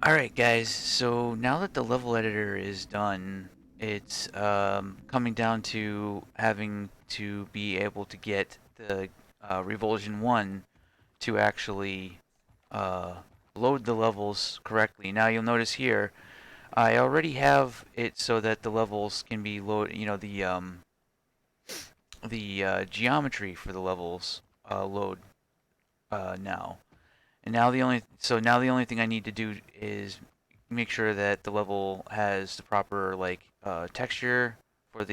Alright guys, so now that the level editor is done, it's coming down to having to be able to get the Revulsion 1 to actually uh, load the levels correctly. Now you'll notice here, I already have it so that the levels can be the geometry for the levels load now. And now the only thing I need to do is make sure that the level has the proper texture for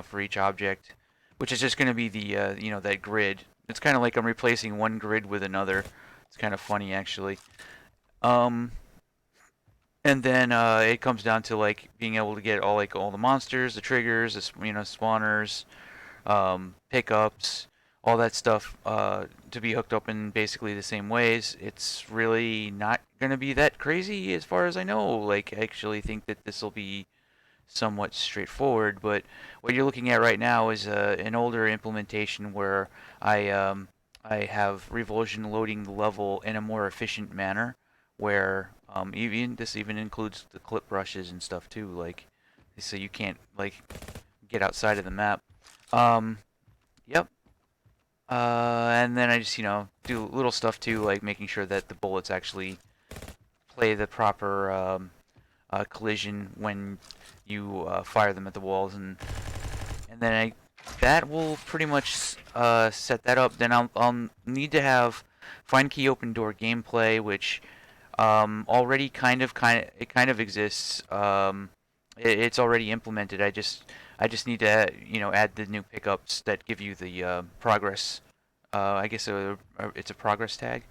for each object, which is just going to be the that grid. It's kind of like I'm replacing one grid with another. It's kind of funny actually. Um, and then it comes down to like being able to get all the monsters, the triggers, the spawners, pickups, all that stuff to be hooked up in basically the same ways. It's really not going to be that crazy as far as I know. Like, I actually think that this will be somewhat straightforward, but what you're looking at right now is an older implementation where I have Revulsion loading the level in a more efficient manner, where even this even includes the clip brushes and stuff too, like so you can't like get outside of the map. Um, yep. And then I just, do little stuff too, like making sure that the bullets actually play the proper collision when you fire them at the walls, and then that will pretty much set that up. Then I'll need to have find key open door gameplay, which already kind of exists. It's already implemented. I just need to add the new pickups that give you the progress. I guess it's a progress tag.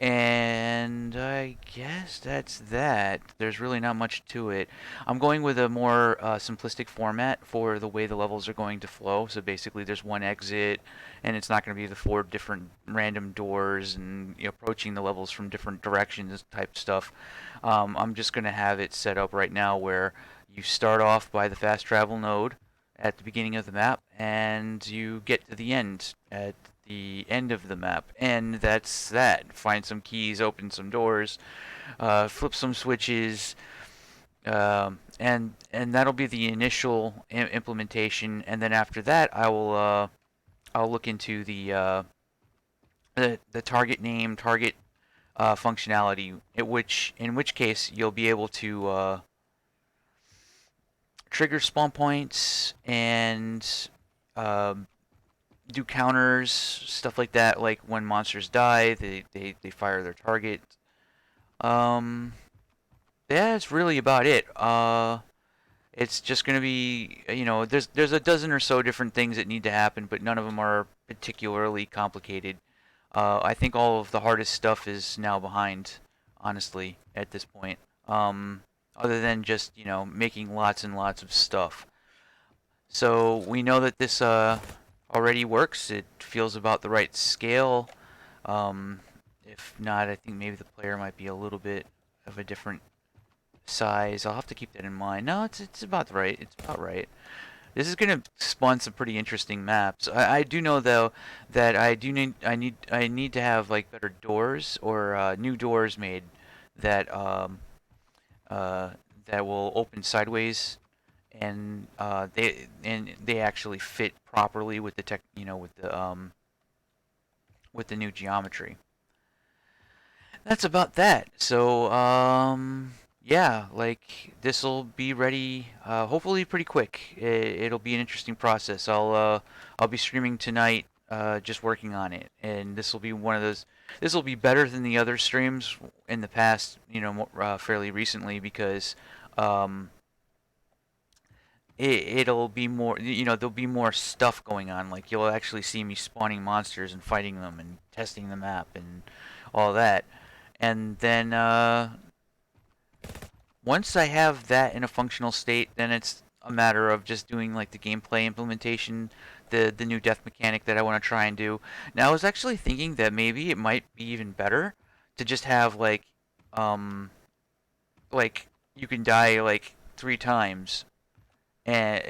And I guess that's that. There's really not much to it. I'm going with a more simplistic format for the way the levels are going to flow. So basically, there's one exit, and it's not going to be the four different random doors and approaching the levels from different directions type stuff. I'm just going to have it set up right now where you start off by the fast travel node at the beginning of the map, and you get to the end at the end of the map, and that's that. Find some keys, open some doors, flip some switches, and that'll be the initial implementation. And then after that, I'll look into the target name, target functionality, in which case you'll be able to trigger spawn points and um, do counters, stuff like that. Like when monsters die, they fire their target. Um, yeah, that's really about it. It's just gonna be, there's a dozen or so different things that need to happen, but none of them are particularly complicated. I think all of the hardest stuff is now behind, honestly, at this point. Other than just, making lots and lots of stuff. So we know that this already works. It feels about the right scale. Um, if not, I think maybe the player might be a little bit of a different size. I'll have to keep that in mind. No, it's about right. It's about right. This is gonna spawn some pretty interesting maps. I do know though that I need to have like better doors or new doors made that uh, that will open sideways and they actually fit properly with the tech, with the new geometry. That's about that. So yeah, like this will be ready hopefully pretty quick. It'll be an interesting process. I'll be streaming tonight, just working on it, and this will be one of those. This will be better than the other streams in the past, fairly recently because um, it'll be more, there'll be more stuff going on. Like you'll actually see me spawning monsters and fighting them and testing the map and all that. And then once I have that in a functional state, then it's a matter of just doing like the gameplay implementation, the new death mechanic that I want to try and do. Now I was actually thinking that maybe it might be even better to just have um like you can die like 3 times and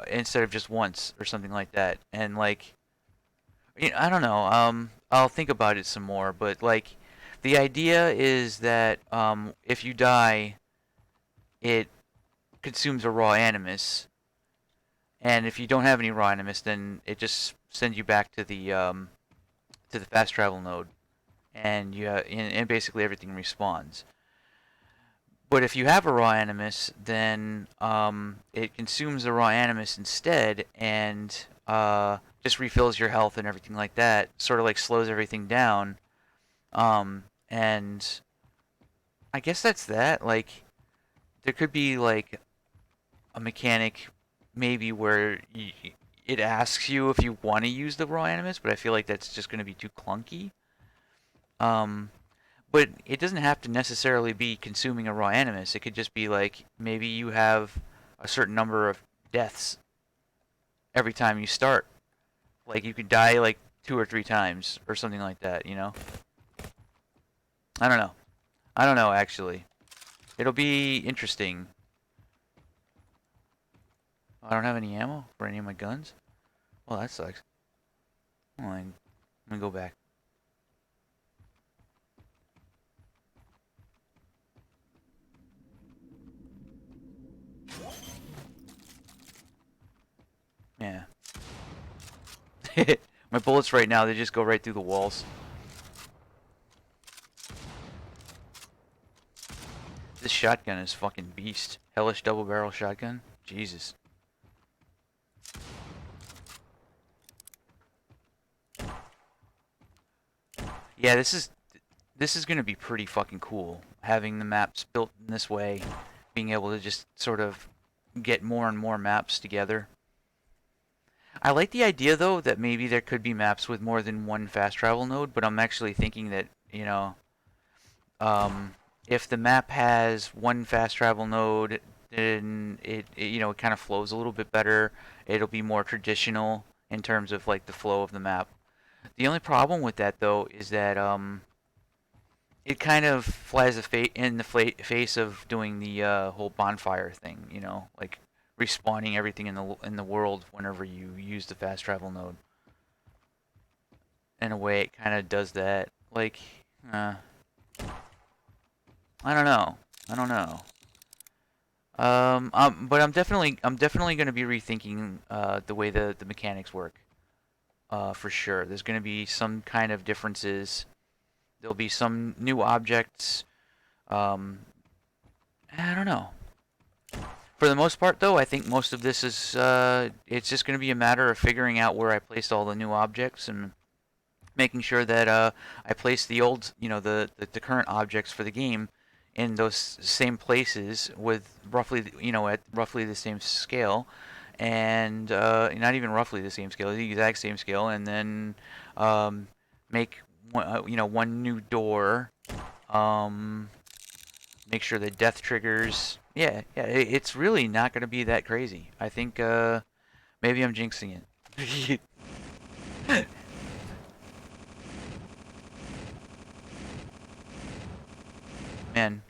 instead of just once or something like that. And like I don't know. I'll think about it some more, but like The idea is that if you die, it consumes a raw animus, and if you don't have any raw animus, then it just sends you back to the fast travel node, and and basically everything respawns. But if you have a raw animus, then it consumes the raw animus instead, and just refills your health and everything like that. Sort of like slows everything down. And I guess that's that. Like, there could be like a mechanic maybe where it asks you if you want to use the raw animus, but I feel like that's just going to be too clunky. Um, but it doesn't have to necessarily be consuming a raw animus. It could just be like maybe you have a certain number of deaths every time you start. Like you could die like 2 or 3 times or something like that, you know? I don't know. I don't know actually. It'll be interesting. I don't have any ammo for any of my guns. Well, that sucks. Well, let me go back. Yeah. My bullets right now, they just go right through the walls. This shotgun is fucking beast. Hellish double barrel shotgun. Jesus. Yeah, this is gonna be pretty fucking cool. Having the maps built in this way, being able to just sort of get more and more maps together. I like the idea though that maybe there could be maps with more than one fast travel node, but I'm actually thinking that, um, if the map has one fast travel node, then it kind of flows a little bit better. It'll be more traditional in terms of like the flow of the map. The only problem with that though is that it kind of flies in the face of doing the whole bonfire thing, like respawning everything in the world whenever you use the fast travel node. In a way, it kind of does that. Like, I don't know. I don't know. But I'm definitely going to be rethinking the way the mechanics work. For sure. There's going to be some kind of differences. There'll be some new objects. Um, I don't know. For the most part, though, I think most of this is it's just going to be a matter of figuring out where I placed all the new objects and making sure that I place the old, the current objects for the game in those same places with roughly, at roughly the same scale, and not even roughly the same scale, the exact same scale, and then make one new door. Make sure the death triggers. Yeah, yeah, it's really not going to be that crazy. I think maybe I'm jinxing it. Man,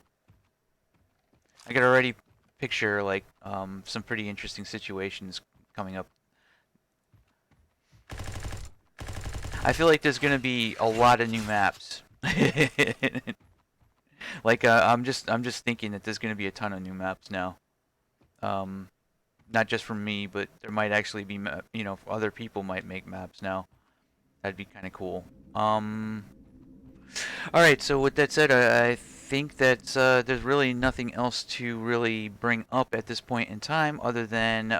I could already picture like some pretty interesting situations coming up. I feel like there's gonna be a lot of new maps. Like I'm just thinking that there's gonna be a ton of new maps now. Um, Not just from me, but there might actually be other people might make maps now. That'd be kind of cool. All right. So with that said, I think that there's really nothing else to really bring up at this point in time, other than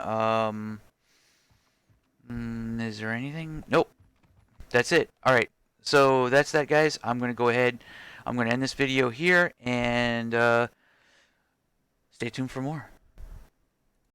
is there anything? Nope. That's it. All right. So that's that, guys. I'm gonna go ahead. I'm gonna end this video here, and stay tuned for more.